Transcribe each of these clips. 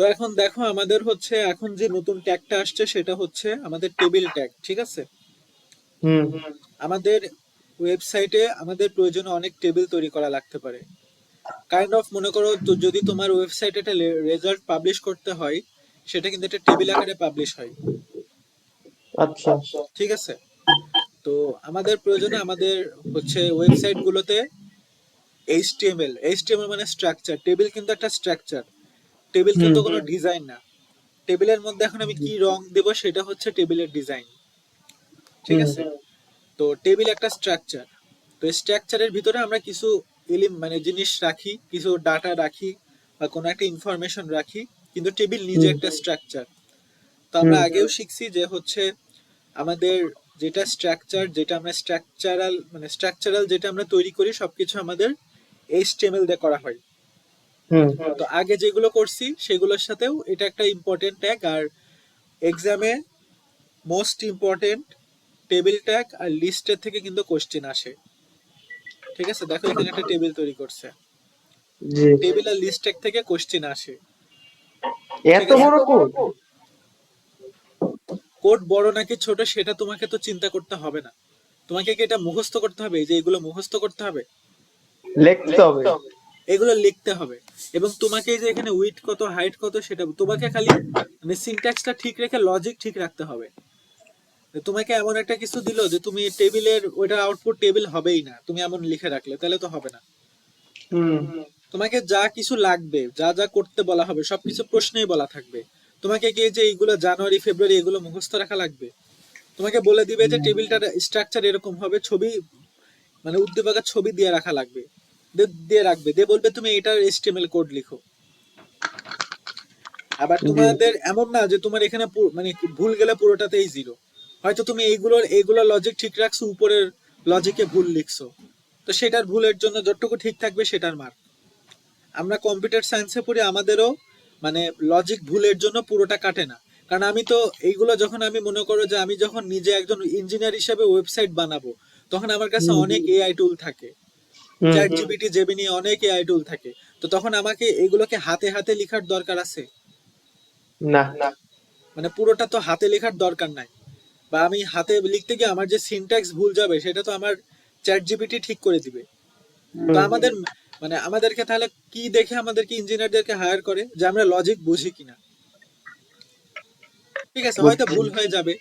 তো এখন দেখো আমাদের হচ্ছে এখন যে নতুন ট্যাগটা আসছে সেটা হচ্ছে আমাদের টেবিল ট্যাগ, ঠিক আছে? হুম। আমাদের ওয়েবসাইটে আমাদের প্রয়োজনে অনেক টেবিল তৈরি করা লাগতে পারে। কাইন্ড অফ মনে করো তো, যদি তোমার ওয়েবসাইটে একটা রেজাল্ট পাবলিশ করতে হয়, সেটা কিন্তু একটা টেবিল আকারে পাবলিশ হয়, আচ্ছা। ঠিক আছে? তো আমাদের প্রয়োজনে আমাদের হচ্ছে ওয়েবসাইট গুলোতে এইচটিএমএল মানে স্ট্রাকচার, টেবিল কিন্তু একটা স্ট্রাকচার, টেবিল হুম। কিন্তু কোনো ডিজাইন না। টেবিলের মধ্যে এখন আমি কি রং দেব সেটা হচ্ছে টেবিলের ডিজাইন, ঠিক হুম। আছে? তো টেবিল একটা স্ট্রাকচার। তো স্ট্রাকচারের ভিতরে আমরা কিছু মানে জিনিস রাখি, কিছু ডাটা রাখি, বা কোনো একটা ইনফরমেশন রাখি, কিন্তু টেবিল নিজে হুম। একটা স্ট্রাকচার। তো আমরা হুম। আগেও শিখছি যে হচ্ছে আমাদের যেটা স্ট্রাকচার, যেটা আমরা স্ট্রাকচারাল যেটা আমরা তৈরি করি সবকিছু আমাদের এইচটিএমএল দিয়ে করা হয়। হুম। তো আগে যেগুলো করছি সেগুলোর সাথেও এটা একটা ইম্পর্টেন্ট ট্যাগ। আর এক্সামে মোস্ট ইম্পর্টেন্ট টেবিল ট্যাগ আর লিস্টের থেকে কিন্তু কোশ্চেন আসে, ঠিক আছে? দেখো এখানে একটা টেবিল তৈরি করছে, জি। টেবিল আর লিস্ট ট্যাগ থেকে কোশ্চেন আসে, ঠিক এত আছে? বড় কোড? কোড বড় নাকি ছোট সেটা তোমাকে তো চিন্তা করতে হবে না। তোমাকে কি এটা মুখস্থ করতে হবে যে এগুলো মুখস্থ করতে হবে? লিখতে হবে? এগুলো লিখতে হবে। এবং তোমাকে এই যে এখানে উইডথ কত হাইট কত সেটা তোমাকে খালি মানে সিনট্যাক্সটা ঠিক রেখে লজিক ঠিক রাখতে হবে। তোমাকে এমন একটা কিছু দিল যে তুমি টেবিলের ওইটা আউটপুট টেবিল হবেই না, তুমি এমন লিখে রাখলে তাহলে তো হবে না। হুম। তোমাকে যা কিছু লাগবে, যা যা করতে বলা হবে সবকিছু প্রশ্নেই বলা থাকবে। তোমাকে কি যে এইগুলো জানুয়ারি ফেব্রুয়ারি এগুলো মুখস্থ রাখা লাগবে? তোমাকে বলে দিবে যে টেবিলটার স্ট্রাকচার এরকম হবে, ছবি মানে উদ্দীপকের ছবি দিয়ে রাখা লাগবে, দিয়ে রাখবে, দিয়ে বলবে তুমি এটার এইচটিএমএল কোড লিখো। আবার জি। তোমাদের এমন না যে তোমার এখানে মানে ভুল গেলে পুরোটাতেই জিরো। হয়তো তুমি এইগুলোর লজিক ঠিক রাখছো, উপরের লজিকে ভুল লিখছো, তো সেটার ভুলের জন্য যতটুকু ঠিক থাকবে সেটার মার্ক। আমরা কম্পিউটার সায়েন্সে পড়ি, আমাদেরও মানে লজিক ভুলের জন্য পুরোটা কাটে না। কারণ আমি তো এইগুলো যখন আমি মনে করো যে আমি যখন নিজে একজন ইঞ্জিনিয়ার হিসেবে ওয়েবসাইট বানাবো, তখন আমার কাছে হুম। অনেক এআই টুল থাকে, হুম। চ্যাট জিপিটি জেমিনি অনেক এআই টুল থাকে। তো তখন আমাকে এগুলোকে হাতে হাতে লেখার দরকার আছে? না। মানে পুরোটা তো হাতে লেখার দরকার নাই। বা আমি হাতে লিখতে গিয়ে আমার যে সিনট্যাক্স ভুল যাবে সেটা তো আমার চ্যাট জিপিটি ঠিক করে দিবে। তো হুম। আমাদের মানে আমাদেরকে তাহলে কি দেখে আমাদেরকে ইঞ্জিনিয়ারদেরকে হায়ার করে, যে আমরা লজিক বুঝি কিনা। ঠিক আছে, হয়তো বুঝছি। ভুল হয়ে যাবে,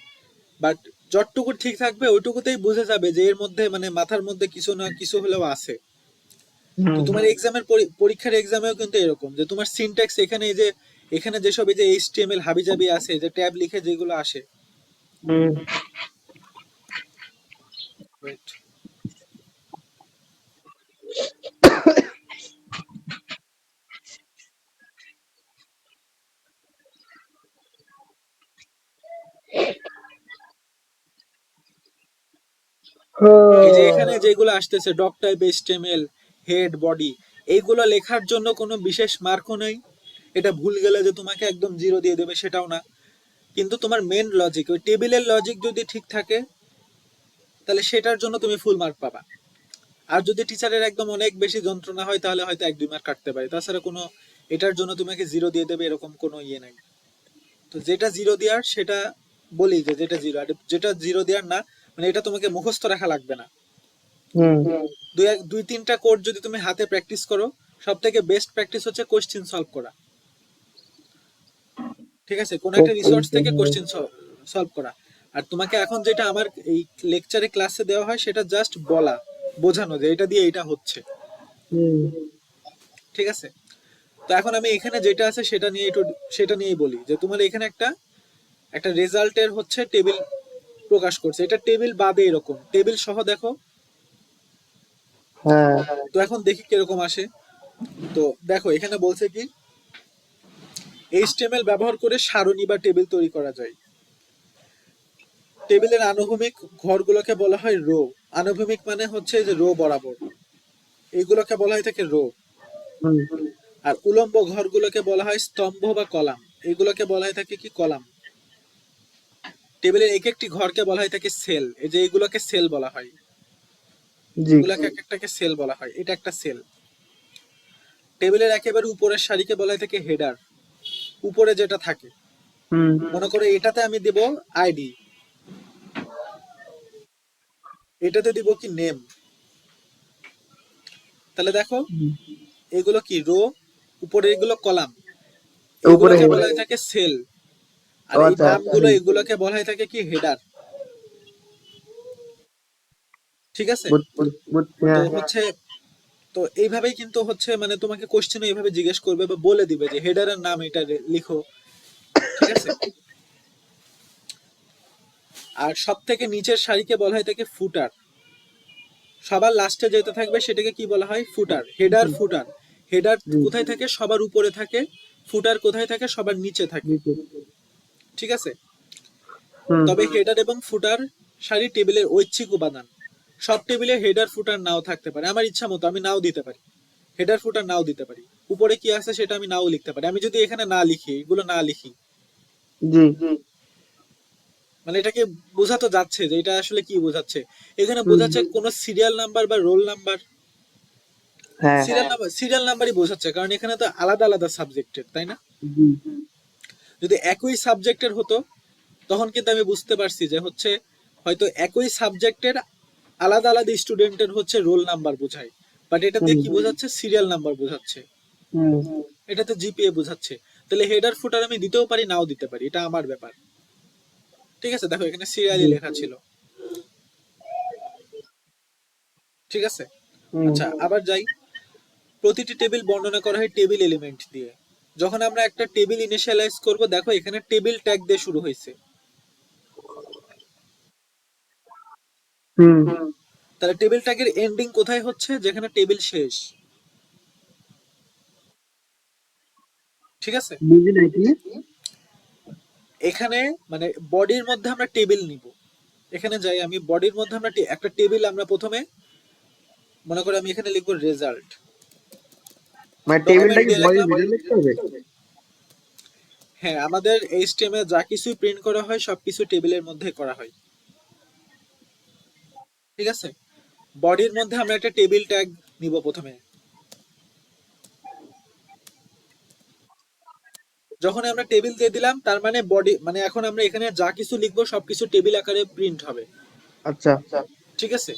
বাট যতটুকু ঠিক থাকবে ওইটুকুতেই বুঝে যাবে যে এর মধ্যে মানে মাথার মধ্যে কিছু না কিছু হলেও আছে। তো হুম। তোমার এক্সামের পরীক্ষার এক্সামেও কিন্তু এরকম যে তোমার সিনট্যাক্স এখানে এই যে এখানে যেসব এই যে এইচটিএমএল হাবিজাবি আছে, যে ট্যাব লিখে যেগুলো আসে। হুম। Wait. এই যে এখানে যেগুলো আসতেছে doctype HTML, head body, এইগুলো লেখার জন্য কোনো বিশেষ মার্কও নেই। এটা ভুল গেলে যে তোমাকে একদম জিরো দিয়ে দেবে সেটাও না। কিন্তু তোমার মেন লজিক, ওই টেবিলের লজিক যদি ঠিক থাকে তাহলে সেটার জন্য তুমি ফুল মার্ক পাবা। আর যদি টিচারের একদম অনেক বেশি যন্ত্রণা হয় তাহলে হয়তো 1-2 মার্ক কাটতে পারে, তাছাড়া কোনো এটার জন্য তোমাকে জিরো দিয়ে দেবে এরকম কোনো ইয়ে নাই। তো যেটা জিরো দেওয়ার সেটা বলি যে যেটা জিরো, আর যেটা জিরো দেওয়ার না মানে এটা তোমাকে মুখস্থ রাখা লাগবে না। হুম। দুই তিনটা কোড যদি তুমি হাতে প্র্যাকটিস করো, সব থেকে বেস্ট প্র্যাকটিস হচ্ছে কোশ্চেন সলভ করা, ঠিক আছে? কোন একটা রিসোর্স থেকে কোশ্চেন সলভ করা। আর তোমাকে এখন যেটা আমার এই লেকচারে ক্লাসে দেওয়া হয় সেটা জাস্ট বলা, বোঝানো যে এটা দিয়ে এটা হচ্ছে, হুম। ঠিক আছে? তো এখন আমি এখানে যেটা আছে সেটা নিয়ে একটু সেটা নিয়েই বলি যে তোমার এখানে একটা একটা রেজাল্টের হচ্ছে টেবিল প্রকাশ করছে, এটা টেবিল বাদে এরকম টেবিল সহ দেখো। হ্যাঁ। তো এখন দেখি কিরকম আসে। তো দেখো এখানে বলছে কি এইচটিএমএল ব্যবহার করে সারণী বা টেবিল তৈরি করা যায়। টেবিলের আনুভূমিক ঘরগুলোকে বলা হয় রো। আনুভূমিক মানে হচ্ছে যে রো বরাবর, এইগুলোকে বলা হয় থাকে রো। হুম। আর উলম্ব ঘরগুলোকে বলা হয় স্তম্ভ বা কলাম, এইগুলোকে বলা হয় থাকে কি কলাম। টেবিলের এক একটি ঘরকে বলা হয় থাকে সেল, এই যে এইগুলোকে সেল বলা হয়, জি। এগুলাকে এক একটাকে সেল বলা হয়, এটা একটা সেল। টেবিলের একেবারে উপরের সারিকে বলা হয় থাকে হেডার, উপরে যেটা থাকে, হুম মনে করো এটাতে আমি দেব আইডি, এটাতে দিব কি নেম। তাহলে দেখো হুম। এগুলো কি রো, উপরে এগুলো কলাম, উপরে এগুলোকে বলা হেডার। হয়ে থাকে সেল, আর ও এই আচ্ছা। নামগুলো এগুলোকে বলা হয়ে থাকে কি হেডার। ঠিক আছে? তো হ্যাঁ। হচ্ছে, তো এইভাবেই কিন্তু হচ্ছে মানে তোমাকে কোশ্চেন এইভাবে জিজ্ঞেস করবে বা বলে দিবে যে হেডারের নাম এটা লিখো। ঠিক আছে? আর সব থেকে নিচের সারিকে বলা হয় থাকে ফুটার, সবার লাস্টে যেটা থাকবে সেটাকে কি বলা হয় ফুটার, হেডার ফুটার। হেডার জি। কোথায় থাকে, সবার উপরে থাকে। ফুটার কোথায় থাকে, সবার নিচে থাকে। নিচে। ঠিক আছে? হুম তবে হেডার এবং ফুটার সারি টেবিলের ঐচ্ছিক উপাদান। সব টেবিলে হেডার ফুটার নাও থাকতে পারে, আমার ইচ্ছা মতো আমি নাও দিতে পারি, হেডার ফুটার নাও দিতে পারি। উপরে কি আছে সেটা আমি নাও লিখতে পারি, আমি যদি এখানে না লিখি, এগুলো না লিখি, জি। মানে এটাকে বোঝাতো যাচ্ছে যে এটা আসলে কি বোঝাচ্ছে। এখানে হুম বোঝাচ্ছে কোন সিরিয়াল নাম্বার বা রোল নাম্বার। হ্যাঁ। সিরিয়াল নাম্বারই বোঝাচ্ছে, কারণ এখানে তো আলাদা আলাদা সাবজেক্টের, তাই না? জি। যদি একই সাবজেক্টের হতো তখন কিন্তু আমি বুঝতে পারছি যে হচ্ছে হয়তো একই সাবজেক্টের আলাদা আলাদা স্টুডেন্টের হচ্ছে রোল নাম্বার বোঝায়, বাট এটা হুম দিয়ে কি বোঝাচ্ছে, সিরিয়াল নাম্বার বোঝাচ্ছে, হুম এটা তো জিপিএ বোঝাচ্ছে। তাহলে হেডার ফুটার আমি দিতেও পারি নাও দিতে পারি, এটা আমার ব্যাপার। ঠিক আছে, দেখো এখানে সিরিয়ালি জি। লেখা ছিল। ঠিক আছে, হুম আচ্ছা আবার যাই। প্রতিটি টেবিল বর্ণনা করা হয় টেবিল এলিমেন্ট দিয়ে। যখন আমরা একটা টেবিল ইনিশিয়ালাইজ করব, দেখো এখানে টেবিল ট্যাগ দিয়ে শুরু হয়েছে। হুম। তাহলে টেবিল ট্যাগের এন্ডিং কোথায় হচ্ছে, যেখানে টেবিল শেষ। ঠিক আছে, বুঝি নাই কি? এখানে মানে বডির মধ্যে আমরা টেবিল নিব। এখানে যাই, আমি বডির মধ্যে আমরা একটা টেবিল আমরা প্রথমে মনে করি আমি এখানে লিখবো রেজাল্ট, মানে টেবিলটা ডকুমেন্ট কি দিয়ে বডির লিখলাম। ভিতরে লিখতে হবে? হ্যাঁ, আমাদের এইচটিএমএল যা কিছু প্রিন্ট করা হয় সবকিছু টেবিলের মধ্যে করা হয়। ঠিক আছে, বডির মধ্যে আমরা একটা টেবিল ট্যাগ নিব প্রথমে। যখন আমরা টেবিল দিয়ে দিলাম তার মানে বডি মানে এখন আমরা এখানে যা কিছু লিখবো সবকিছু টেবিল আকারে প্রিন্ট হবে। আচ্ছা। ঠিক আছে,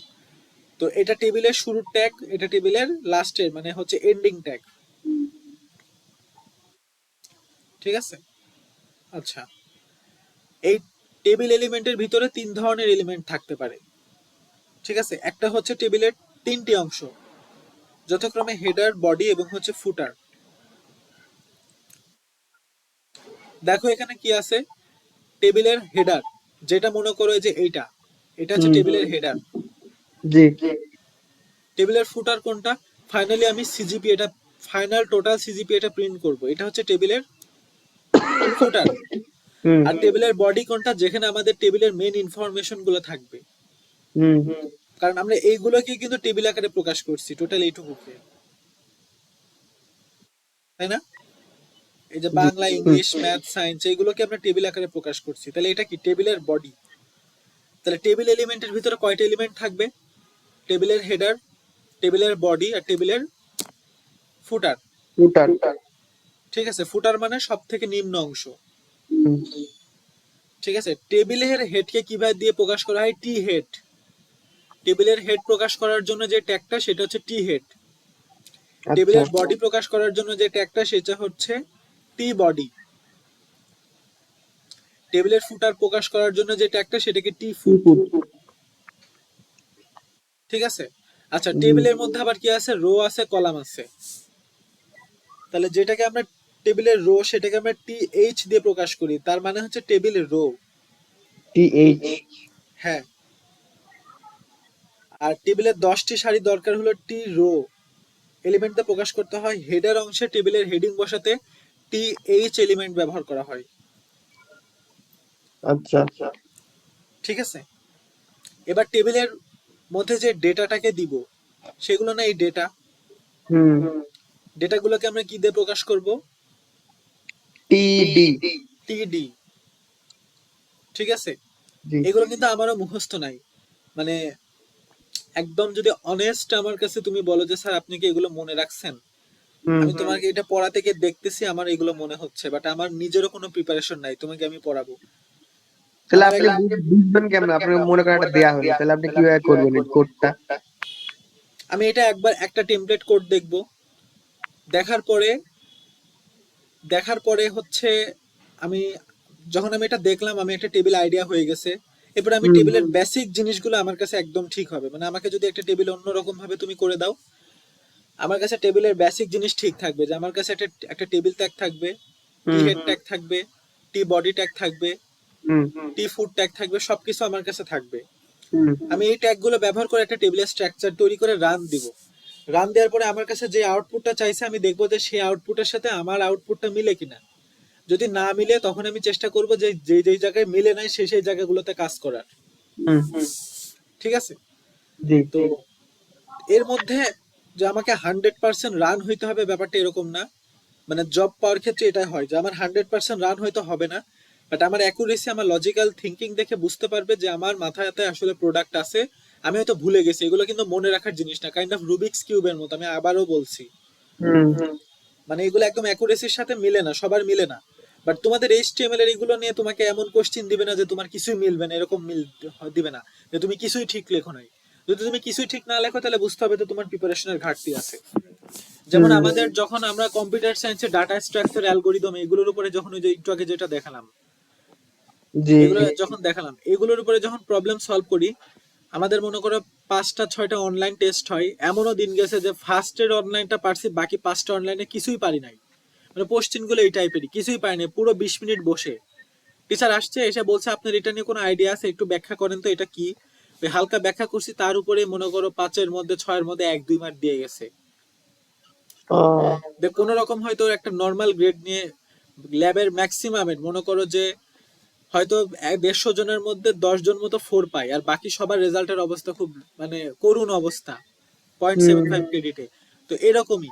তো এটা টেবিলের শুরুর ট্যাগ, এটা টেবিলের লাস্টের মানে হচ্ছে এন্ডিং ট্যাগ। ঠিক আছে, আচ্ছা এই টেবিল এলিমেন্টের ভিতরে তিন ধরনের এলিমেন্ট থাকতে পারে। ঠিক আছে, একটা হচ্ছে টেবিলের তিনটি অংশ, যথাক্রমে হেডার, বডি এবং হচ্ছে ফুটার। দেখো এখানে কি আছে, টেবিলের হেডার, যেটা মনে করো যে এইটা, এটা হচ্ছে হুম টেবিলের হেডার। জি। টেবিলের ফুটার কোনটা, ফাইনালি আমি সিজিপি এটা, ফাইনাল টোটাল সিজিপি এটা প্রিন্ট করব, এটা হচ্ছে টেবিলের ফুটার। হুম আর টেবিলের বডি কোনটা, যেখানে আমাদের টেবিলের মেন ইনফরমেশন গুলো থাকবে, হুম কারণ আমরা এইগুলোকে কিন্তু টেবিল আকারে প্রকাশ করছি টোটাল এইটুকুকে, তাই না? এই যে জি। বাংলা, হুম ইংলিশ, ম্যাথ, সায়েন্স এইগুলোকে আমরা টেবিল আকারে প্রকাশ করছি, তাহলে এটা কি টেবিলের বডি। তাহলে টেবিল এলিমেন্টের ভিতরে কয়টা এলিমেন্ট থাকবে, টেবিলের হেডার, টেবিলের বডি আর টেবিলের ফুটার। ফুটার। ঠিক আছে, ফুটার মানে সব থেকে নিম্ন অংশ। হুম ঠিক আছে, টেবিলের হেডকে কিভাবে দিয়ে প্রকাশ করা হয়, টি হেড। টেবিলের হেড প্রকাশ করার জন্য যে ট্যাগটা সেটা হচ্ছে টি হেড। আচ্ছা। টেবিলের বডি প্রকাশ করার জন্য যে ট্যাগটা সেটা হচ্ছে টি বডি। টেবিলের ফুটার প্রকাশ করার জন্য যে ট্যাগটা সেটাকে টি ফুট। সিফুড। ঠিক আছে, আচ্ছা জি। টেবিলের মধ্যে আবার কি আছে, রো আছে, কলাম আছে। তাহলে যেটাকে আমরা টেবিলের রো সেটাকে আমরা টি এইচ দিয়ে প্রকাশ করি, তার মানে হচ্ছে টেবিল রো। টিএইচ। হ্যাঁ, আর টেবিলের 10টি সারি দরকার হলো টি রো এলিমেন্ট দিয়ে প্রকাশ করতে হয়। হেডার অংশে টেবিলের হেডিং বসাতে টি এইচ এলিমেন্ট ব্যবহার করা হয়। আচ্ছা। ঠিক আছে, এবার টেবিলের মধ্যে যে ডেটাটাকে দিব সেগুলো না এই ডেটা, হুম ডেটাগুলোকে আমরা কি দিয়ে প্রকাশ করব, টিডি। টিডি। ঠিক আছে, জি। এগুলো কিন্তু আমারও মুখস্থ নাই, মানে একদম যদি অনেস্ট আমার কাছে তুমি বলো যে স্যার আপনি কি এগুলো মনে রাখছেন, হুম। আমি তোমাকে এটা পড়া থেকে দেখতেছি, আমার এগুলো মনে হচ্ছে, বাট আমার নিজেরও কোনো প্রিপারেশন নাই, তোমাকে আমি পড়াবো। তাহলে আমার আপনি বুঝবেন কেমন? আপনার মনে করেন একটা দেয়া হলো, তাহলে আপনি কিভাবে করবেন এই কোডটা? আমি এটা একবার একটা টেমপ্লেট কোড দেখব, দেখার পরে হচ্ছে আমি, যখন আমি এটা দেখলাম আমি একটা টেবিল আইডিয়া হয়ে গেছে, এরপর আমি হুম। টেবিলের বেসিক জিনিসগুলো আমার কাছে একদম ঠিক হবে, মানে আমাকে যদি একটা টেবিল অন্যরকম ভাবে তুমি করে দাও, আমার কাছে টেবিলের বেসিক জিনিস ঠিক থাকবে, যে আমার কাছে একটা একটা টেবিল ট্যাগ থাকবে, টি হুম। হেড ট্যাগ থাকবে, টি বডি ট্যাগ থাকবে, হুম। টি ফুড ট্যাগ থাকবে, সবকিছু আমার কাছে থাকবে। হুম। আমি এই ট্যাগগুলো ব্যবহার করে একটা টেবিলের স্ট্রাকচার তৈরি করে রান দিব। রান দেওয়ার পরে আমার কাছে যে আউটপুটটা চাইছে আমি দেখবো যে সেই আউটপুটের সাথে আমার আউটপুটটা মিলে কিনা। যদি না মিলে তখন আমি চেষ্টা করব যে যেই যেই জায়গায় মিলে নাই সেই সেই জায়গাগুলোতে কাজ করার। হুম। ঠিক আছে? জি। তো এর মধ্যে যে আমাকে 100% রান হইতে হবে ব্যাপারটা এরকম না। মানে জব পাওয়ার ক্ষেত্রে এটা হয় যে আমার 100% রান হয়তো হবে না, বাট আমার অ্যাকুরেসি, আমার লজিক্যাল থিঙ্কিং দেখে বুঝতে পারবে যে আমার মাথায় আসলে প্রোডাক্ট আছে। আমি হয়তো ভুলে গেছি, এগুলো কিন্তু মনে রাখার জিনিস না, কাইন্ড অফ রুবিক্স কিউবের মতো, আমি আবারও বলছি। হুম। মানে এগুলো একদম অ্যাকুরেসির সাথে মিলে না, সবার মিলে না। বাট তোমাদের এইচটিএমএল এর এগুলো নিয়ে তোমাকে এমন কোশ্চেন দিবে না যে তোমার কিছুই মিলবে না, এরকম দিবে না যে তুমি কিছুই ঠিক লেখো নাই। যদি তুমি কিছুই ঠিক না লেখো তাহলে বুঝতে হবে যে তোমার প্রিপারেশনের ঘাটতি আছে। যেমন হুম। আমাদের যখন আমরা কম্পিউটার সায়েন্সে ডাটা স্ট্রাকচার অ্যালগোরিদম এগুলোর উপরে যখন ওই যে একটু আগে যেটা দেখালাম, জি। এগুলোর উপরে যখন প্রবলেম সলভ করি, আমাদের মনে করো 5টা 6টা অনলাইন টেস্ট হয়, এমনও দিন গেছে যে ফার্স্টের অনলাইনটা পারছি, বাকি 5টা অনলাইনে কিছুই পারি নাই। মানে কোশ্চেন গুলো এই টাইপেরই, কিছুই পারিনি, পুরো 20 মিনিট বসে টিচার আসছে, এসে বলছে আপনার এটা নিয়ে কোনো আইডিয়া আছে, একটু ব্যাখ্যা করেন তো এটা কি। ওই হালকা ব্যাখ্যা করছি, তার উপরে মনে করো 5-এর মধ্যে 6-এর মধ্যে 1-2 মার্ক দিয়ে গেছে। ও। কোন রকম হয়তো একটা নর্মাল গ্রেড নিয়ে ল্যাবের ম্যাক্সিমামের মনে করো যে হয়তো 150 জনের মধ্যে 10 জন মতো 4 পায়, আর বাকি সবার রেজাল্টের অবস্থা খুব মানে করুণ অবস্থা, পয়েন্ট হুম। সেভেন ফাইভ ক্রেডিটে। তো এরকমই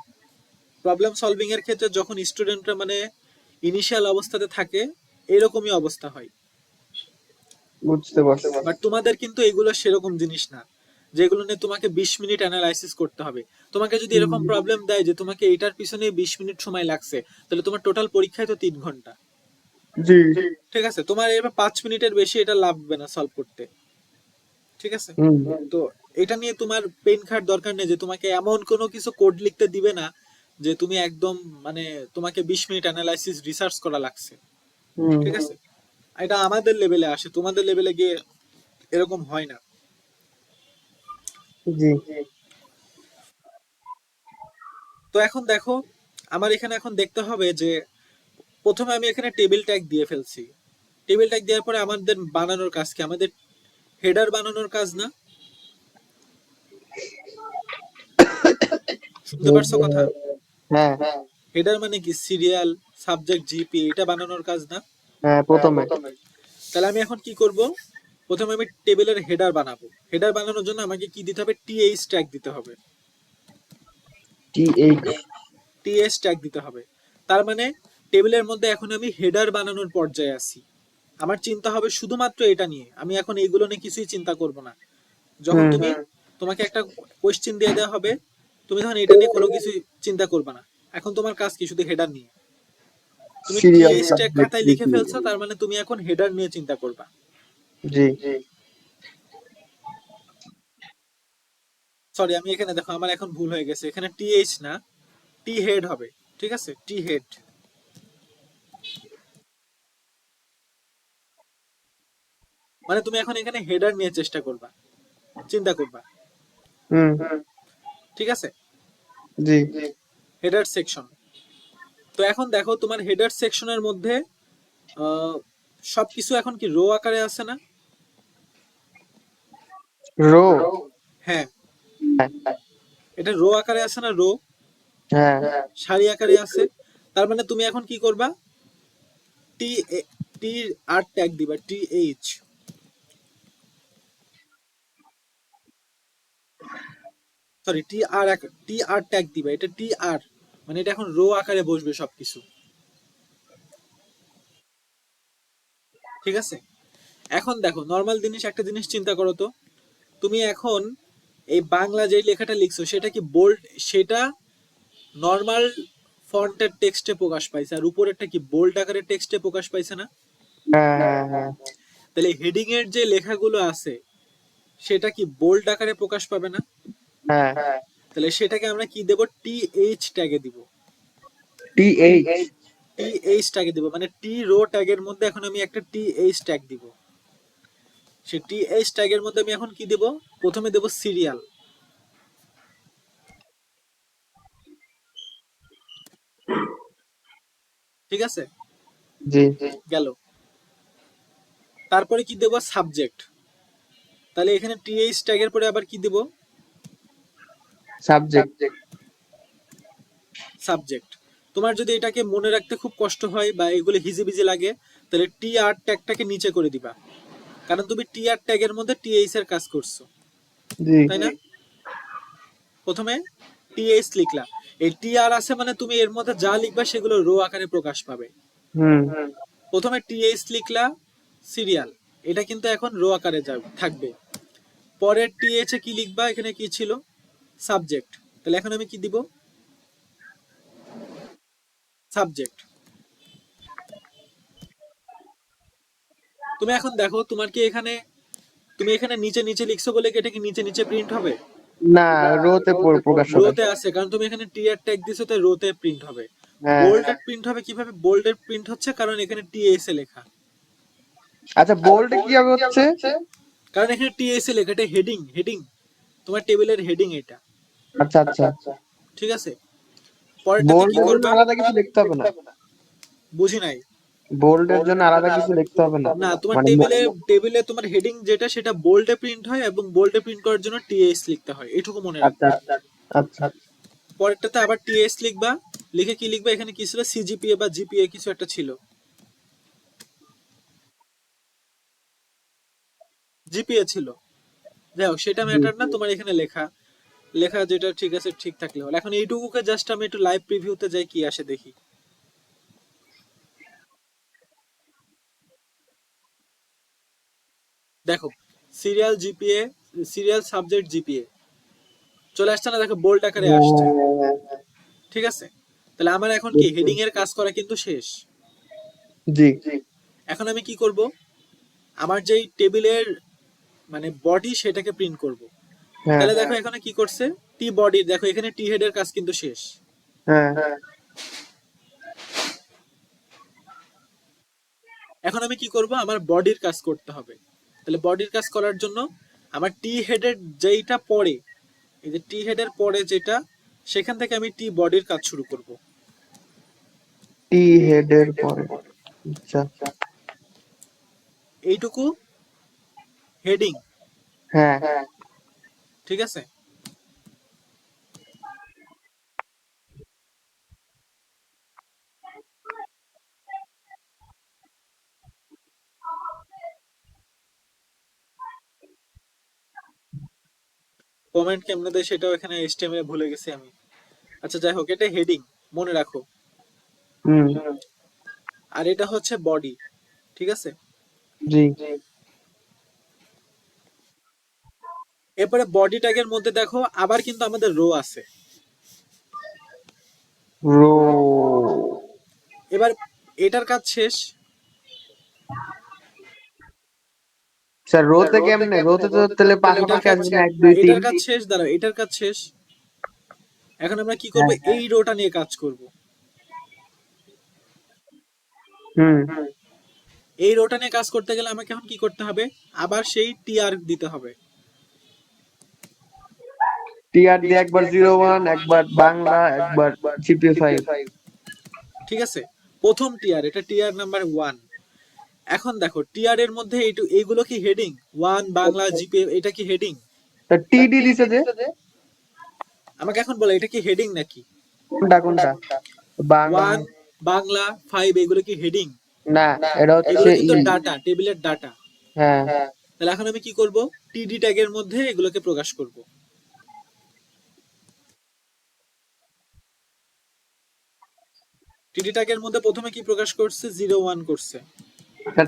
প্রবলেম সলভিং এর ক্ষেত্রে যখন স্টুডেন্টরা মানে ইনিশিয়াল অবস্থাতে থাকে, এরকমই অবস্থা হয়। বুঝতে পারছি। বাট তোমাদের কিন্তু এগুলো সেরকম জিনিস না যেগুলো নিয়ে তোমাকে 20 মিনিট অ্যানালাইসিস করতে হবে। তোমাকে যদি হুম। এরকম প্রবলেম দেয় যে তোমাকে এটার পিছনে 20 মিনিট সময় লাগছে, তাহলে তোমার টোটাল পরীক্ষায় তো 3 ঘন্টা। জি। ঠিক আছে, তোমার এবার 5 মিনিটের বেশি এটা লাগবে না সলভ করতে। ঠিক আছে? হুম। তো এটা নিয়ে তোমার পেন খাট দরকার নেই যে তোমাকে এমন কোনো কিছু কোড লিখতে দিবে না যে তুমি একদম মানে তোমাকে 20 মিনিট অ্যানালাইসিস রিসার্চ করা লাগছে। হুম। ঠিক আছে? এটা আমাদের লেভেলে আসে, তোমাদের লেভেলে গিয়ে এরকম হয় না। জি। তো এখন দেখো, আমার এখানে এখন দেখতে হবে যে প্রথমে আমি এখানে টেবিল ট্যাগ দিয়ে ফেলছি। টেবিল ট্যাগ দেওয়ার পরে আমাদের বানানোর কাজ কি? আমাদের হেডার বানানোর কাজ না? শুনতে পারছো কথা? হ্যাঁ। হেডার মানে কি? সিরিয়াল, সাবজেক্ট, জিপি, এটা বানানোর কাজ না? হ্যাঁ, প্রথমে তাহলে আমি এখন কি করব? প্রথমে আমি টেবিলের হেডার বানাবো। হেডার বানানোর জন্য আমাকে কি দিতে হবে? টিএইচ ট্যাগ দিতে হবে। TH। টিএইচ ট্যাগ দিতে হবে। তার মানে টেবিলের মধ্যে এখন আমি হেডার বানানোর পর্যায়ে আছি। আমার চিন্তা হবে শুধুমাত্র এটা নিয়ে, আমি এখন এইগুলো নিয়ে কিছুই চিন্তা করব না। যখন হুম। তুমি, তোমাকে একটা কোশ্চেন দিয়ে দেওয়া হবে, তুমি তখন এটা নিয়ে কোনো কিছু চিন্তা করবে না। এখন তোমার কাজ কি? শুধু হেডার নিয়ে। তুমি সিরিয়াল টিএইচ ট্যাগ সাবজেক্ট খাতায় লিখে জিপি। ফেলছো, তার মানে তুমি এখন হেডার নিয়ে চিন্তা করবা। জি। সরি, আমি এখানে দেখো আমার এখন ভুল হয়ে গেছে, এখানে টিএইচ না, টি হেড হবে। ঠিক আছে, টি হেড। মানে তুমি এখন এখানে হেডার নিয়ে চেষ্টা করবা, চিন্তা করবা। হুম। ঠিক আছে? জি। Header section. তো এখন দেখো তোমার হেডার সেকশনের মধ্যে আহ, সবকিছু এখন কি রো আকারে আছে না? রো। হ্যাঁ, এটা রো আকারে আছে না? রো, হ্যাঁ। সারি আকারে আছে। তার মানে তুমি এখন কি করবা? টি টি আর ট্যাগ দিবা, টি এইচ, সরি টি আর ট্যাগ দিবা, এটা টি আর, মানে এটা এখন রো আকারে বসবে সবকিছু। ঠিক আছে? এখন দেখো নর্মাল জিনিস, একটা জিনিস চিন্তা করো তো, তুমি এখন এই বাংলা যে লেখাটা লিখছো সেটা কি বোল্ড, সেটা নর্মাল ফন্টের টেক্সটে প্রকাশ পাইছে, আর উপরেরটা কি বোল্ড আকারের টেক্সটে প্রকাশ পাইছে না? হ্যাঁ হ্যাঁ হ্যাঁ তাহলে হেডিং এর যে লেখাগুলো আছে সেটা কি বোল্ড আকারে প্রকাশ পাবে না? হ্যাঁ। তাহলে সেটাকে আমরা কি দেব, টি এইচ ট্যাগে দিব। TH। টি এইচ ট্যাগে দিব, মানে টি রো ট্যাগের মধ্যে এখন আমি একটা টি এইচ ট্যাগ দিব। সে টি এইচ ট্যাগের মধ্যে আমি এখন কি দেব, প্রথমে দেব সিরিয়াল। ঠিক আছে, জি। গেল। তারপরে কি দেব, সাবজেক্ট। তাহলে এখানে টি এইচ ট্যাগের পরে আবার কি দেব, সাবজেক্ট। সাবজেক্ট। তোমার যদি এটাকে মনে রাখতে খুব কষ্ট হয় বা এগুলো হিজিবিজি লাগে, তাহলে টি আর ট্যাগটাকে নিচে করে দিবা, কারণ তুমি টি আর ট্যাগের মধ্যে টি এইচ এর কাজ করছো, জি। তাই না? প্রথমে টি এইচ লিখলা, এই টি আর আছে মানে তুমি এর মধ্যে যা লিখবা সেগুলো রো আকারে প্রকাশ পাবে। হুম। প্রথমে টি এইচ লিখলা, সিরিয়াল, এটা কিন্তু এখন রো আকারে থাকবে। পরের টি এইচ এ কি লিখবা, এখানে কি ছিল, সাবজেক্ট। তাহলে এখন আমি কি দিব, সাবজেক্ট। তুমি এখন দেখো তোমার কি এখানে, তুমি এখানে নিচে নিচে লিখছো বলে কি এটা কি নিচে নিচে প্রিন্ট হবে? না, রোতে প্রকাশ হবে। রোতে আছে, কারণ তুমি এখানে টি আর ট্যাগ দিছো, তাই রোতে প্রিন্ট হবে। হ্যাঁ। বোল্ডেড প্রিন্ট হবে কিভাবে, বোল্ডেড প্রিন্ট হচ্ছে কারণ এখানে টিএস এ লেখা। আচ্ছা, বোল্ড কিভাবে হচ্ছে? কারণ এখানে টিএস এ লেখা, এটা হেডিং, হেডিং, তোমার টেবিলের হেডিং এটা। আচ্ছা আচ্ছা। ঠিক আছে, পরেরটাতে কি বোল্ডের জন্য করবা, আলাদা কিছু লিখতে হবে না? বুঝি নাই। বোল্ডের জন্য আলাদা কিছু লিখতে হবে না? না, তোমার মানে টেবিলে, টেবিলে তোমার হেডিং যেটা সেটা বোল্ডে প্রিন্ট হয়, এবং বোল্ডে প্রিন্ট করার জন্য টিএস লিখতে হয়, এটুকু মনে আচ্ছা রাখবা। আচ্ছা। পরেরটাতে আবার টিএস লিখবা, লিখে কি লিখবা, এখানে কি ছিল, সিজিপিএ বা জিপিএ কিছু একটা ছিল, জিপিএ ছিল, যাই হোক সেটা জি। ম্যাটার না, তোমার এখানে লেখা, লেখা যেটা ঠিক আছে ঠিক থাকলে হলো। এখন এইটুকুকে জাস্ট আমি একটু লাইভ প্রিভিউতে যাই কি আসে দেখি। দেখো, serial GPA, serial subject GPA চলে আসছে না, দেখো বোল্ড আকারে হ্যাঁ আসছে। হ্যাঁ হ্যাঁ হ্যাঁ। ঠিক আছে, তাহলে আমার এখন কি বুঝছি। হেডিং এর কাজ করা কিন্তু শেষ। জি। এখন আমি কি করব, আমার যেই টেবিলের মানে বডি সেটাকে প্রিন্ট করব। হ্যাঁ তাহলে দেখো এখানে কি করছে, টি বডি, দেখো এখানে টি হেডের কাজ কিন্তু শেষ। হ্যাঁ। এখন আমি কি করব, আমার বডির কাজ করতে হবে। তাহলে বডির কাজ করার জন্য আমার টি হেডের যেইটা পরে, এই যে টি হেডের পরে যেটা, সেখান থেকে আমি টি বডির কাজ শুরু করব। টি হেডের পরে। আচ্ছা। এইটুকু হেডিং। হ্যাঁ। ঠিক আছে, কমেন্ট কেমনে দেয় সেটাও এখানে এইচটিএমএল ভুলে গেছি আমি। আচ্ছা যাই হোক, এটা হেডিং, মনে রাখো। হুম। আর এটা হচ্ছে বডি। ঠিক আছে, জি। এরপরে বডি ট্যাগের মধ্যে দেখো আবার কিন্তু আমাদের রো আছে। রো। এবার এটার কাজ শেষ। স্যার, রোতে কেমনে? রোতে তো তাহলে এটার পাশাপাশি কাজ, আসবে না, 1 2 3? এটার কাজ শেষ, দাঁড়াও, এটার কাজ শেষ। এখন আমরা কি করব, হ্যাঁ। এই রোটা নিয়ে কাজ করব। হুম। এই রোটা নিয়ে কাজ করতে গেলে আমাকে এখন কি করতে হবে, আবার সেই টিআর দিতে হবে। টিআর দিয়ে একবার 01, একবার বাংলা, একবার GPA 5। ঠিক আছে, প্রথম টিআর, এটা টিআর নাম্বার 1। এখন দেখো টিআর এর মধ্যে এইগুলো কি হেডিং, 1 বাংলা জিপি, এটা কি হেডিং? তা TD দিছে যে? আমাকে এখন বলো এটা কি হেডিং নাকি? কোনটা কোনটা? বাংলা। 1 বাংলা 5 এগুলো কি হেডিং? না, এটা হচ্ছে এগুলো কিন্তু ডাটা, টেবিলের ডাটা। হ্যাঁ। তাহলে এখন আমি কি করব, টিডি ট্যাগের মধ্যে এগুলোকে প্রকাশ করব। টিডি ট্যাগের মধ্যে প্রথমে কি প্রকাশ করছে, 01 করছে।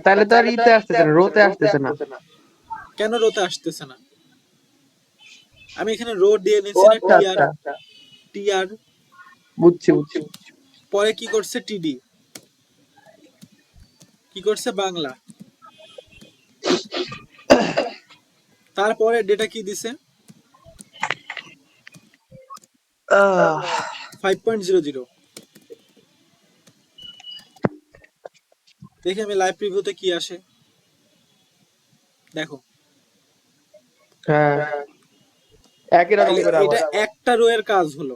তাহলে তো আর ইতে আসতেছে না, রোতে আসতেছে না। কেন রোতে আসতেছে না? আমি এখানে রো দিয়ে ও নিচ্ছি না, আচ্ছা টিআর, আচ্ছা। টিআর। বুঝছি বুঝছি। পরে কি করছে টিডি, কি করছে বাংলা, তারপরে ডেটা কি দিছে আহ, 5.00। দেখি আমি লাইভ প্রিভিউতে কি আসে, দেখো। হ্যাঁ একই রকম তাহলে করে এটা আবার। একটা রো এর কাজ হলো,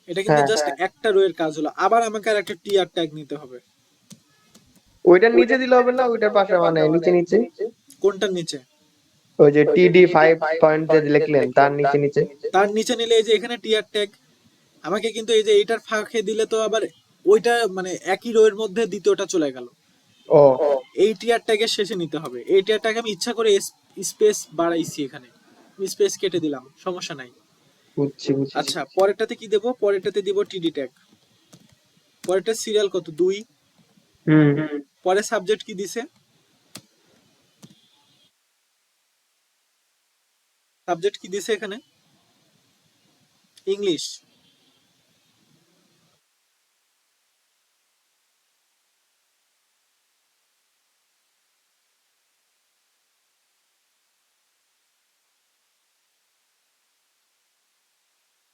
এটা কিন্তু হ্যাঁ জাস্ট একটা রো এর কাজ হলো। আবার আমাকে আর একটা টিআর ট্যাগ নিতে হবে। ওইটার নিচে দিলে হবে না, ওইটার পাশে মানে নিচে নিচে কোনটার নিচে? ওই যে TD 5 যে লিখলেন তার নিচে নিচে। তার নিচে নিলে এই যে এখানে টিআর ট্যাগ, আমাকে কিন্তু এই যে এইটার ফাঁকে দিলে তো আবার ওইটা মানে একই রো এর মধ্যে দ্বিতীয়টা চলে গেল। ও এই টিআর ট্যাগের শেষে নিতে হবে। এই টিআর ট্যাগ আমি ইচ্ছা করে স্পেস বাড়াইছি, এখানে স্পেস কেটে দিলাম, সমস্যা নাই। বুঝছি বুঝছি। আচ্ছা পরেরটাতে কি দেবো, পরেরটাতে দিব টিডি ট্যাগ। পরেরটা সিরিয়াল কত 2। হুম পরে সাবজেক্ট কি দিছে, সাবজেক্ট কি দিছে এখানে, ইংলিশ।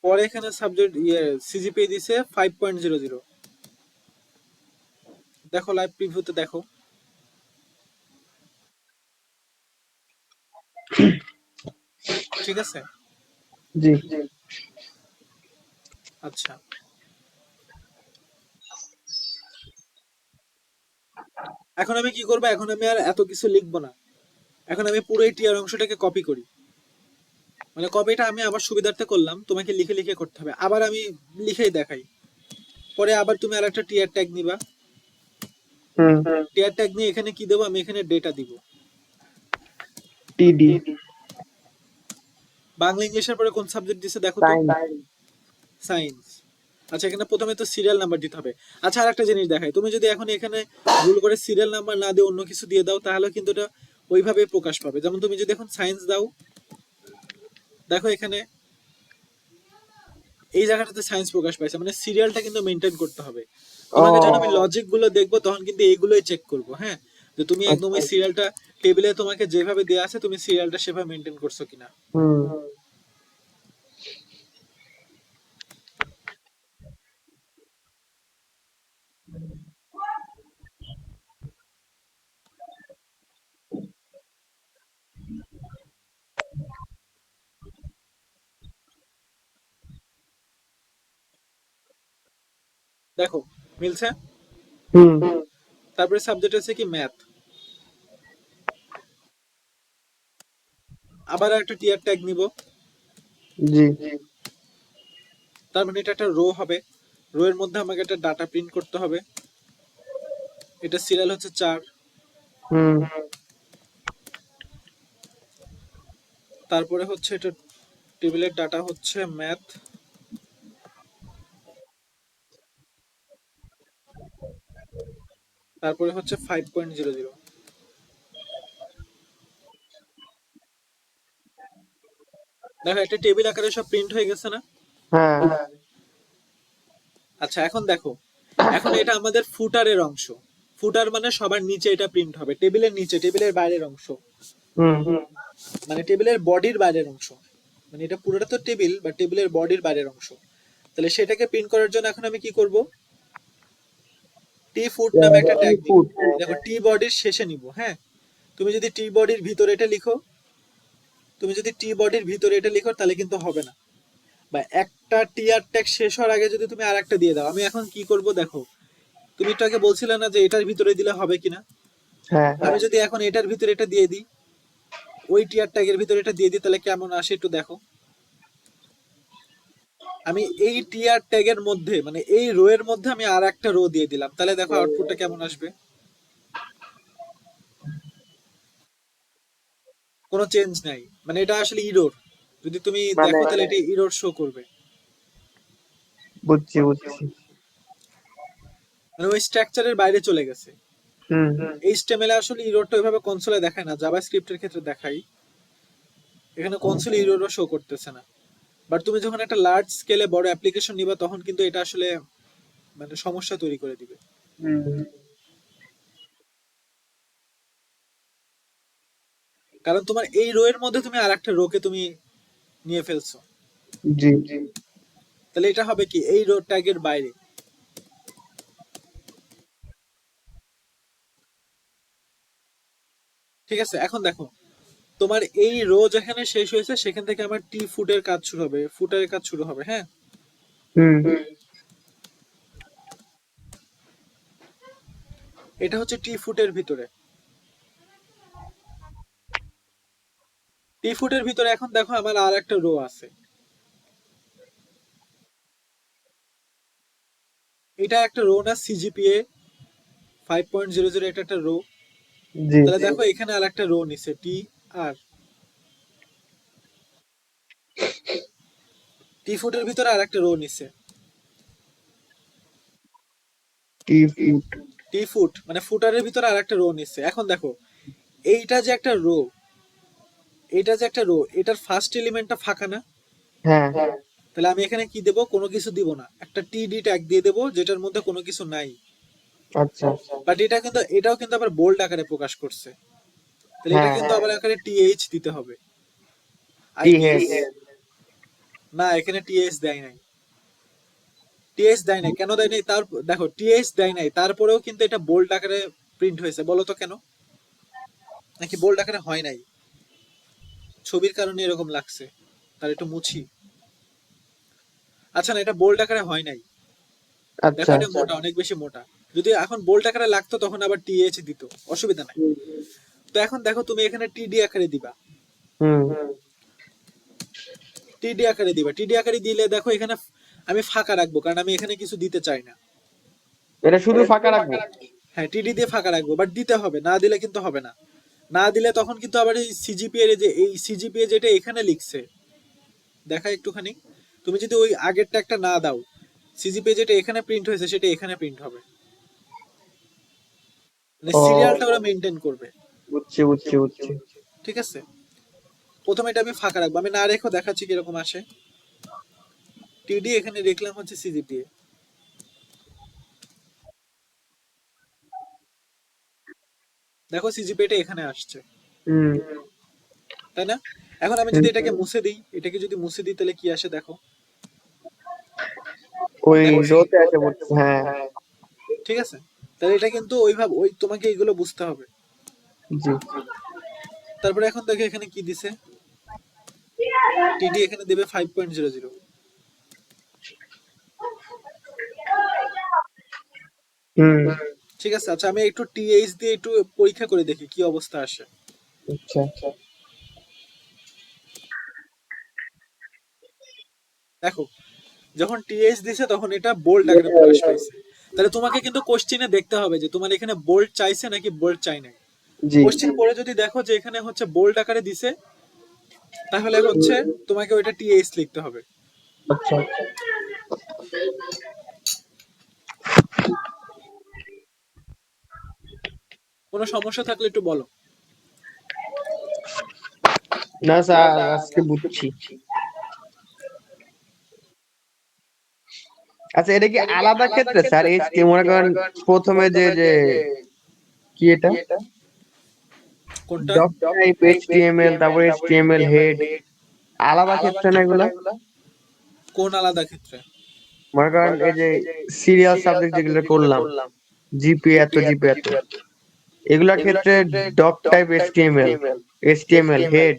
পরে এখানে সাবজেক্ট সিজিপি দিছে 5.00। দেখো লাইভ প্রিভিউতে দেখো। ঠিক আছে। জি। আচ্ছা এখন আমি কি করবো, এখন আমি আর এত কিছু লিখবো না, এখন আমি পুরো এই টিআর অংশটাকে কপি করি। মানে কপিটা আমি আবার সুবিধার্থে করলাম, তোমাকে লিখে লিখে করতে হবে, আবার আমি লিখেই দেখাই। পরে আবার তুমি আর একটা টিআর ট্যাগ নিবা। হুম টিআর ট্যাগ নিয়ে এখানে কি দেবো, আমি এখানে ডেটা দিব। TD বাংলা ইংলিশের পরে কোন সাবজেক্ট দিছে দেখো তো, সাইন। সায়েন্স। আচ্ছা এখানে প্রথমে তো সিরিয়াল নাম্বার দিতে হবে। আচ্ছা আর একটা জিনিস দেখাই, তুমি যদি এখন এখানে ভুল করে সিরিয়াল নাম্বার না দিয়ে অন্য কিছু দিয়ে দাও তাহলে কিন্তু এটা ওইভাবে প্রকাশ পাবে। যেমন তুমি যদি এখন সায়েন্স দাও, দেখো এখানে এই জায়গাটাতে সায়েন্স প্রকাশ পাইছে, মানে সিরিয়ালটা কিন্তু মেনটেন করতে হবে। ও তোমাকে যখন আমি লজিক গুলো দেখবো তখন কিন্তু এইগুলোই চেক করব, হ্যাঁ, যে তুমি একদম ওই আচ্ছা। সিরিয়ালটা টেবিলে তোমাকে যেভাবে দেওয়া আছে তুমি সিরিয়ালটা সেভাবে মেনটেন করছো কিনা। হুম দেখো মিলছে। হুম। তারপরে সাবজেক্ট আছে কি ম্যাথ, আবার একটা টিআর ট্যাগ নিব। জি। তার মানে এটা একটা রো হবে, রো এর মধ্যে আমাকে একটা ডাটা প্রিন্ট করতে হবে। এটা সিরিয়াল হচ্ছে 4। হুম তারপরে হচ্ছে এটা টেবিলের ডাটা হচ্ছে ম্যাথ। তারপরে হচ্ছে 5.00। দেখো একটা টেবিল আকারে সব প্রিন্ট হয়ে গেছে না। হ্যাঁ আচ্ছা এখন দেখো, এখন এটা আমাদের ফুটারের অংশ। ফুটার মানে সবার নিচে এটা প্রিন্ট হবে, টেবিলের নিচে, টেবিলের বাইরের অংশ, হুম মানে টেবিলের বডির বাইরের অংশ। মানে এটা পুরোটা তো টেবিল বা টেবিলের বডির বাইরের অংশ। তাহলে সেটাকে প্রিন্ট করার জন্য এখন আমি কি করব, টি ফুট নামে একটা ট্যাগ দিব। ফুড। দেখো টি বডির শেষে নিব, হ্যাঁ। তুমি যদি টি বডির ভিতরে এটা লিখো, তুমি যদি টি বডির ভিতরে এটা লিখো তাহলে কিন্তু হবে না। বা একটা টিআর ট্যাগ শেষ হওয়ার আগে যদি তুমি আরেকটা দিয়ে দাও, আমি এখন কি করব দেখো, তুমি একটু আগে বলছিলে না যে এটার ভিতরে দিলে হবে কিনা। হ্যাঁ আমি যদি এখন এটার ভিতরে এটা দিয়ে দিই, ওই টিআর ট্যাগের ভিতরে এটা দিয়ে দিই, তাহলে কেমন আসে একটু দেখো। আমি এই টিআর ট্যাগের মধ্যে মানে এই রো এর মধ্যে আমি আর একটা রো দিয়ে দিলাম, তাহলে দেখো আউটপুটটা কেমন আসবে। কোনো চেঞ্জ নাই, মানে এটা আসলে ইরোর। যদি তুমি মানে দেখো তাহলে এটা ইরোর শো করবে। বুঝছি বুঝছি। মানে ওই স্ট্রাকচারের বাইরে চলে গেছে। হুম এইচটিএমএল এ আসলে ইরোরটা ওইভাবে কনসোলে দেখায় না, জাভাস্ক্রিপ্টের ক্ষেত্রে দেখাই। এখানে কনসোলে ইরোরও শো করতেছে না, বাট তুমি যখন একটা লার্জ স্কেলে বড় অ্যাপ্লিকেশন নিবা তখন কিন্তু এটা আসলে মানে সমস্যা তৈরি করে দিবে। হুম, কারণ তোমার এই রো এর মধ্যে তুমি আর একটা রো কে তুমি নিয়ে ফেলছো, জি। তাহলে এটা হবে কি এই রো ট্যাগের বাইরে। ঠিক আছে, এখন দেখো তোমার এই রো যেখানে শেষ হয়েছে সেখান থেকে আমার টি ফুটের কাজ শুরু হবে, ফুটারের কাজ শুরু হবে। হ্যাঁ, হুম, এটা হচ্ছে টি ফুটের ভিতরে। টি ফুটের ভিতরে এখন দেখো আমার আর একটা রো আছে, এটা একটা রো না, সিজিপিএ 5.00, এটা একটা রো। জি। তাহলে দেখো এখানে আর একটা রো নিছে টি আর টি ফুটের ভিতরে আর একটা রো নিছে টি ফুট। টি ফুট, মানে ফুটারের ভিতরে আর একটা রো নিচ্ছে। এখন দেখো এইটা যে একটা রো, এটা যে একটা রো, এটার ফার্স্ট এলিমেন্টটা ফাঁকা না? হ্যাঁ, তাহলে আমি এখানে কি দেব, কোনো কিছু দিব না, একটা টিডি ট্যাগ দিয়ে দেবো যেটার মধ্যে কোনো কিছু নাই। আচ্ছা। বাট এটা কিন্তু, এটাও কিন্তু আবার বোল্ড আকারে প্রকাশ করছে, তাহলে এটা হ্যাঁ, কিন্তু আবার আকারে টিএইচ দিতে হবে, আই টি গেস। হেড। না, এখানে টিএইচ দেয় নাই, টিএইচ দেয় নাই, কেন দেয় নাই তার দেখো, টিএইচ দেয় নাই তারপরেও কিন্তু এটা বোল্ড আকারে প্রিন্ট হয়েছে, বলো তো কেন? নাকি বোল্ড আকারে হয় নাই, ছবির কারণে এরকম লাগছে? তাহলে একটু মুছি। আচ্ছা না, এটা বোল্ড আকারে হয় নাই, দেখো আচ্ছা। এটা মোটা, অনেক বেশি মোটা। যদি এখন বোল্ড আকারে লাগতো তখন আবার টিএইচ দিত, অসুবিধা নাই। তো এখন দেখো তুমি এখানে টিডি আকারে দিবা, হুম, টিডি আকারে দিবা, টিডি আকারে দিলে দেখো এখানে আমি ফাঁকা রাখবো, কারণ আমি এখানে কিছু দিতে চাই না। এটা শুধু ফাঁকা রাখবো? হ্যাঁ, টিডি দিয়ে ফাঁকা রাখবো, বাট দিতে হবে, না দিলে কিন্তু হবে না। না দিলে তখন কিন্তু আবার এই সিজিপিএ যে এই সিজিপিএ যেটা এখানে লিখছে, দেখা একটুখানি, তুমি যদি ওই আগেরটা একটা না দাও, সিজিপিএ যেটা এখানে প্রিন্ট হয়েছে সেটা এখানে প্রিন্ট হবে, মানে ও, সিরিয়ালটা ওরা মেনটেন করবে। বুঝছি, বুঝছি, বুঝছি। ঠিক আছে, প্রথমে এটা আমি ফাঁকা রাখবো, আমি না রেখেও দেখাচ্ছি কিরকম আসে। টিডি এখানে লিখলাম হচ্ছে সিজিপিএ, দেখো সিজিপিএটা এখানে আসছে, হুম, তাই না? এখন আমি যদি এটাকে মুছে দিই, এটাকে যদি মুছে দিই তাহলে কি আসে দেখো, ওই দেখো রোতে আছে বলছে, হ্যাঁ। ঠিক আছে, তাহলে এটা কিন্তু ওইভাবে ওই তোমাকে এইগুলো বুঝতে হবে। জি। তারপরে এখন দেখো এখানে কি দিছে, টিডি এখানে দেবে 5.00। হুম, ঠিক আছে, আচ্ছা আমি একটু টিএইচ দিয়ে একটু পরীক্ষা করে দেখি কি অবস্থা আসে। আচ্ছা। দেখো যখন টিএইচ দিছে তখন এটা বোল্ড আকারে প্রকাশ পাইছে, তাহলে তোমাকে কিন্তু কোশ্চিনে দেখতে হবে যে তোমার এখানে বোল্ড চাইছে নাকি বোল্ড চাই নাই। জি। কোশ্চিন পড়ে যদি দেখো যে এখানে হচ্ছে বোল্ড আকারে দিছে, তাহলে হচ্ছে তোমাকে ওইটা টিএইচ লিখতে হবে। আচ্ছা। কোনো সমস্যা থাকলে একটু বলো। না স্যার, আজকে বুঝছি। আচ্ছা, এটা কি আলাদা ক্ষেত্রে স্যার? এই যে মনে করেন প্রথমে যে যে কি এটা, কোনটা? ডক টাইপ এইচটিএমএল, তারপর এইচটিএমএল হেড, আলাদা ক্ষেত্রে না এগুলা? কোন আলাদা ক্ষেত্রে? মনে করেন এই যে সিরিয়াল সাবজেক্ট যেগুলো করলাম, জিপি এত, জিপি এত, এগুলা ক্ষেত্রে doctype HTML, HTML head,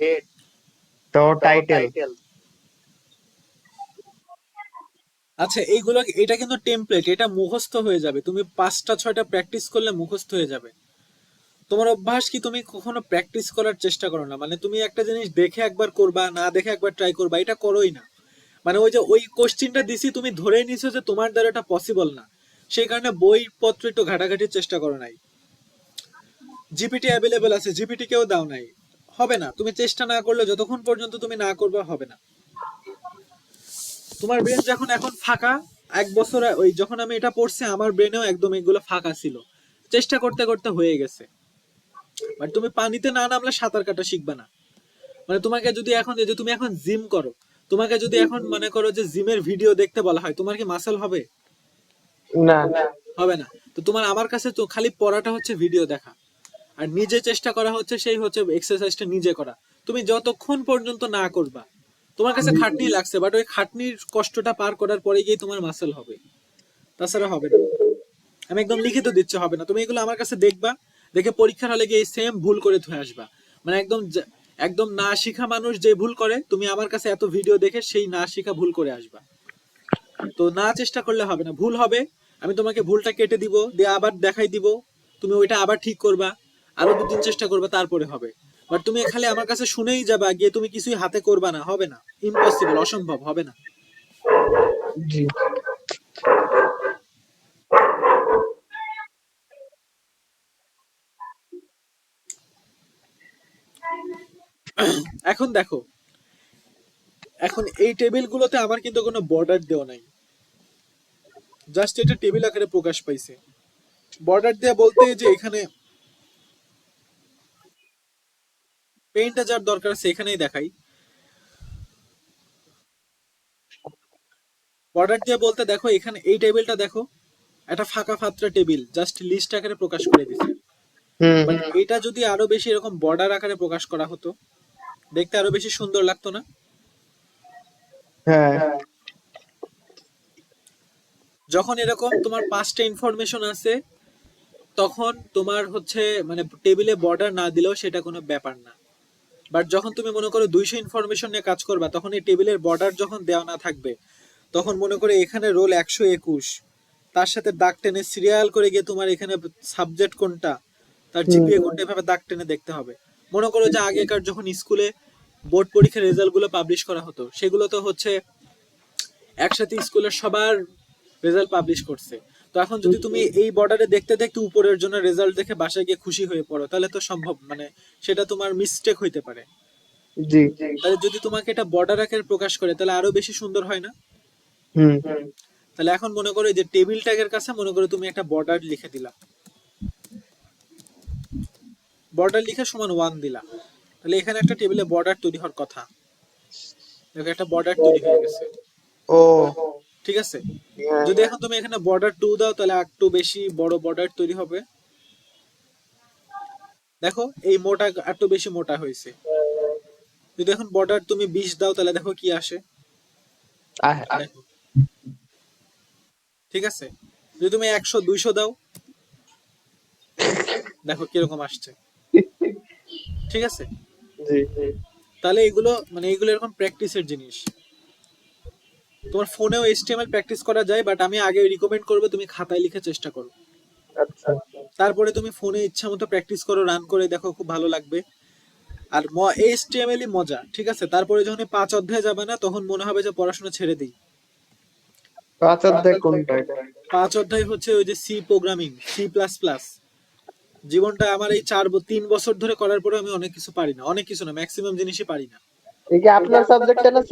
তো টাইটেল। আচ্ছা এইগুলো, এটা কিন্তু টেমপ্লেট, এটা মুখস্থ হয়ে যাবে, তুমি 5টা 6টা প্র্যাকটিস করলে মুখস্থ হয়ে যাবে। তোমার অভ্যাস কি তুমি কখনো প্র্যাকটিস করার চেষ্টা করো না, মানে তুমি একটা জিনিস দেখে একবার করবা, না দেখে একবার ট্রাই করবা, এটা করোই না। মানে ওই যে ওই কোশ্চিনটা দিছি তুমি ধরেই নিছো যে তোমার দ্বারা এটা পসিবল না, সেই কারণে বই পত্র একটু ঘাটাঘাটির চেষ্টা করো নাই। জিপিটি অ্যাভেলেবেল আছে, জিপিটি কেও দাও নাই, হবে না। তুমি চেষ্টা না করলে, যতক্ষণ পর্যন্ত তুমি না করবে হবে না। তোমার ব্রেন যখন এখন ফাঁকা, 1 বছর ওই যখন আমি এটা পড়ছি আমার ব্রেনেও একদম এগুলো ফাঁকা ছিল, চেষ্টা করতে করতে হয়ে গেছে। বাট তুমি পানিতে না নামলে সাঁতার কাটা শিখবে না। মানে তোমাকে যদি এখন, এই যে তুমি এখন জিম করো, তোমাকে যদি এখন মনে করো যে জিমের ভিডিও দেখতে বলা হয়, তোমার কি মাসল হবে? না। হবে না। তো তোমার আমার কাছে তো খালি পড়াটা হচ্ছে ভিডিও দেখা, আর নিজে চেষ্টা করা হচ্ছে সেই হচ্ছে এক্সারসাইজটা নিজে করা। তুমি যতক্ষণ পর্যন্ত না করবা, তোমার কাছে খাটনি লাগছে, বাট ওই খাটনির কষ্টটা পার করার পরে গিয়ে তোমার মাসল হবে, তাছাড়া হবে না। আমি একদম লিখিত দিচ্ছি হবে না। তুমি এগুলো আমার কাছে দেখবা, দেখে পরীক্ষার হলে গিয়ে সেম ভুল করে ধুয়ে আসবা। মানে একদম না শিখা মানুষ যে ভুল করে, তুমি আমার কাছে এত ভিডিও দেখে সেই না শিখা ভুল করে আসবা। তো না চেষ্টা করলে হবে না, ভুল হবে। আমি তোমাকে ভুলটা কেটে দিব, দিয়ে আবার দেখাই দিব, তুমি ওইটা আবার ঠিক করবা, আরো 2 দিন চেষ্টা করবা, তারপরে হবে। বাট তুমি খালি আমার কাছে শুনেই যাবা, গিয়ে তুমি কিছুই হাতে করবা না, হবে না। ইম্পসিবল, অসম্ভব, হবে না। জি। এখন দেখো, এখন এই টেবিলগুলোতে আমার কিন্তু কোনো বর্ডার দেওয়া নাই, জাস্ট এটা টেবিল আকারে প্রকাশ পাইছে। বর্ডার দেয়া বলতে যে এখানে পেইন্টটা যার দরকার আছে এখানেই দেখাই। বর্ডার দিয়ে বলতে দেখো, এখানে এই টেবিলটা দেখো, একটা ফাঁকা ফাত্রা টেবিল, জাস্ট লিস্ট আকারে প্রকাশ করে দিছে। হুম। বাট এটা যদি আরো বেশি এরকম বর্ডার আকারে প্রকাশ করা হতো, দেখতে আরো বেশি সুন্দর লাগতো না? হ্যাঁ। যখন এরকম তোমার 5টা ইনফরমেশন আছে, তখন তোমার হচ্ছে মানে টেবিলে বর্ডার না দিলেও সেটা কোনো ব্যাপার না। বাট যখন তুমি মনে করো 200 ইনফরমেশন নিয়ে কাজ করবা, তখন এই টেবিলের বর্ডার যখন দেওয়া না থাকবে, তখন মনে করে এখানে রোল 121, তার সাথে দাগ টেনে সিরিয়াল করে গিয়ে তোমার এখানে সাবজেক্ট কোনটা, তার হুম। জিপিএ কোনটা, এভাবে দাগ টেনে দেখতে হবে। মনে করো যে আগেকার যখন স্কুলে বোর্ড পরীক্ষার রেজাল্ট গুলো পাবলিশ করা হতো, সেগুলো তো হচ্ছে একসাথে স্কুলের সবার রেজাল্ট পাবলিশ করছে। তো এখন যদি তুমি এই বর্ডারে দেখতে দেখতে উপরের জন্য রেজাল্ট দেখে বাসায় গিয়ে খুশি হয়ে পড়ো, তাহলে তো সম্ভব, মানে সেটা তোমার মিস্টেক হইতে পারে। জি। তাহলে যদি তোমাকে এটা বর্ডার আকারে প্রকাশ করে, তাহলে আরো বেশি সুন্দর হয় না? হুম। তাহলে এখন মনে করো এই যে টেবিল ট্যাগের কাছে মনে করো তুমি একটা বর্ডার লিখে দিলা, বর্ডার লিখে সমান 1 দিলা, তাহলে এখানে একটা টেবিলে বর্ডার তৈরি হওয়ার কথা। দেখো একটা বর্ডার তৈরি হয়ে গেছে, ও। ঠিক আছে। হ্যাঁ। যদি এখন তুমি এখানে বর্ডার 2 দাও, তাহলে একটু বেশি বড় বর্ডার তৈরি হবে। দেখো এই মোটা একটু বেশি মোটা হয়েছে। যদি এখন বর্ডার তুমি 20 দাও, তাহলে দেখো কি আসে। দেখো, ঠিক আছে। যদি তুমি 100 200 দাও, দেখো কিরকম আসছে, ঠিক আছে। জি। তাহলে এগুলো মানে এগুলো এরকম প্র্যাকটিসের জিনিস। তোমার ফোনেও এইচটিএমএল প্র্যাকটিস করা যায়, বাট আমি আগে রিকমেন্ড করবো তুমি খাতায় লিখে চেষ্টা করো। আচ্ছা। তারপরে তুমি ফোনে ইচ্ছা মতো প্র্যাকটিস করো, রান করে দেখো, খুব ভালো লাগবে। আর এইচটিএমএলই মজা, ঠিক আছে। তারপরে যখন 5 অধ্যায় যাবে না, তখন মনে হবে যে পড়াশোনা ছেড়ে দিই। 5 অধ্যায় কোনটা এটা? 5 অধ্যায় হচ্ছে ওই যে সি প্রোগ্রামিং, C++। জীবনটা আমার এই 3 বছর ধরে করার পরে আমি অনেক কিছু পারি না, অনেক কিছু না, ম্যাক্সিমাম জিনিসই পারি না। এই কি আপনার সাবজেক্টটা না C++?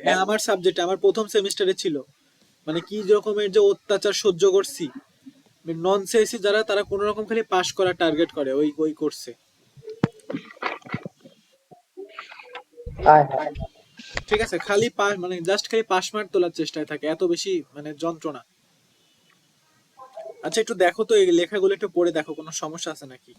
হ্যাঁ, আমার সাবজেক্ট, আমার প্রথম সেমিস্টারে ছিল। মানে কি রকমের যে অত্যাচার সহ্য করছি। নন সিএসসি যারা, তারা কোন রকম খালি পাশ করার টার্গেট করে, ওই ওই কোর্সে, আয় হায়। ঠিক আছে। খালি পাস, মানে জাস্ট খালি পাস মার্ক তোলার চেষ্টায় থাকে, এত বেশি মানে যন্ত্রণা। আচ্ছা একটু দেখো তো এই লেখাগুলো, একটু পড়ে দেখো কোনো সমস্যা আছে নাকি।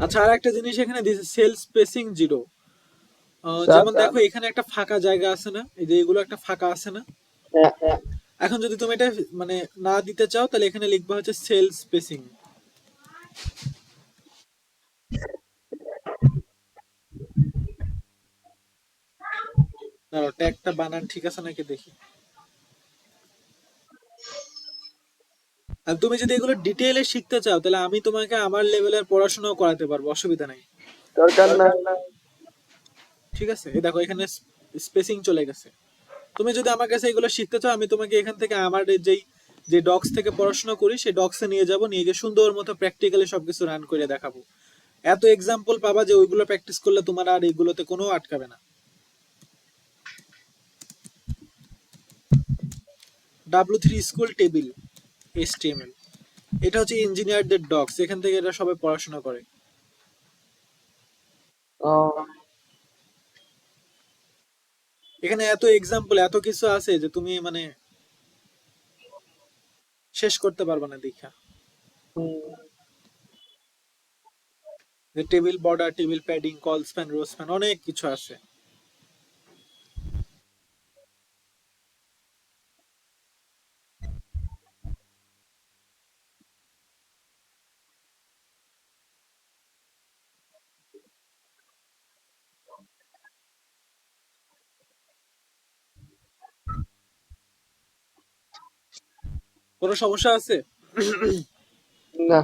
আচ্ছা, আর একটা জিনিস এখানে দিয়েছে, সেল স্পেসিং 0। স্যার। যেমন দেখো এখানে একটা ফাঁকা জায়গা আছে না, এই যে এগুলো একটা ফাঁকা আছে না। হ্যাঁ। এখন যদি তুমি এটা মানে না দিতে চাও, তাহলে এখানে লিখবা হচ্ছে সেল স্পেসিং। দাঁড়াও, ট্যাগটা বানান ঠিক আছে নাকি দেখি। আর তুমি যদি এগুলো ডিটেইলে শিখতে চাও তাহলে আমি তোমাকে আমার লেভেলের পড়াশোনাও করাতে পারবো, অসুবিধা নাই। দরকার নাই। ঠিক আছে, এই দেখো এখানে স্পেসিং চলে গেছে। তুমি যদি আমার কাছে এগুলো শিখতে চাও আমি তোমাকে এখান থেকে আমার যেই যে ডক্স থেকে পড়াশোনা করি সেই ডক্সে নিয়ে যাব, নিয়ে গিয়ে সুন্দর মতো প্র্যাকটিক্যালি সবকিছু রান করে দেখাবো। এত এক্সাম্পল পাবা যে ওইগুলো প্র্যাকটিস করলে তোমার আর এগুলোতে কোনো আটকাবে না। W3 স্কুল টেবিল HTML, এটা হচ্ছে ইঞ্জিনিয়ারদের ডক্স, এখান থেকে এটা সবাই পড়াশোনা করে। ও, এখানে এত এক্সাম্পল এত কিছু আছে যে তুমি মানে শেষ করতে পারবে না দেখা। যে table border, table padding, call span, rho span, অনেক কিছু আছে। কোনো সমস্যা আছে? না।